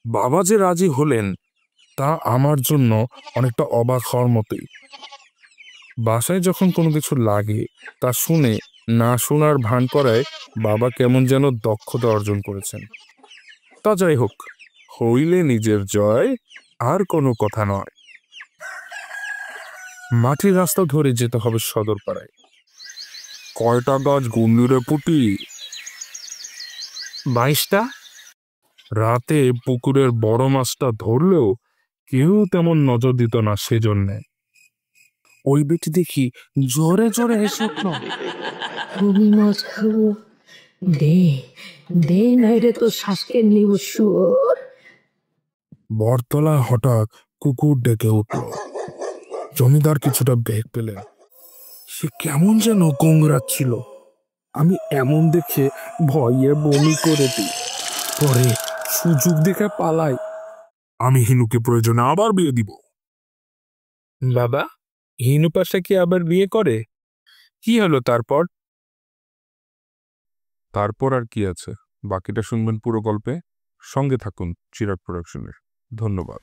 বাবা যে রাজি হলেন তা আমার জন্য অনেকটা অবাক হওয়ার মতোই। বাসায় যখন কোনো কিছু লাগে তা শুনে না শোনার ভান করায় বাবা কেমন যেন দক্ষতা অর্জন করেছেন। তা যাই হোক, হইলে নিজের জয়, আর কোনো কথা নয়। মাটির রাস্তা ধরে যেতে হবে সদর পাড়ায়। কয়টা গাছ গুন্ডিরে পুটি? 22টা। রাতে পুকুরের বড় মাছটা ধরলেও কেউ তেমন নজর দিত না, সেজন্যে। ওই বেটি দেখি জোরে জোরে হেসে উঠল। খুবই মজা হলো। দে দে নাই রে তো শ্বাসকে নিব শুয়োর। বরতলা হঠাৎ কুকুর ডেকে উঠল। জমিদার কিছুটা বেগ পেলেন। সে কেমন যেন গোংরাচ্ছিল। আমি এমন দেখে ভয়ে বমি করে দিই। পরে সুযোগ দেখে পালাই। আমি হিনুকে প্রয়োজনে আবার বিয়ে দিব। বাবা, হিনু পাশা কি আবার বিয়ে করে? কি হলো তারপর? তারপর আর কি আছে, বাকিটা শুনবেন পুরো গল্পে। সঙ্গে থাকুন চিরাগ প্রোডাকশনের। ধন্যবাদ।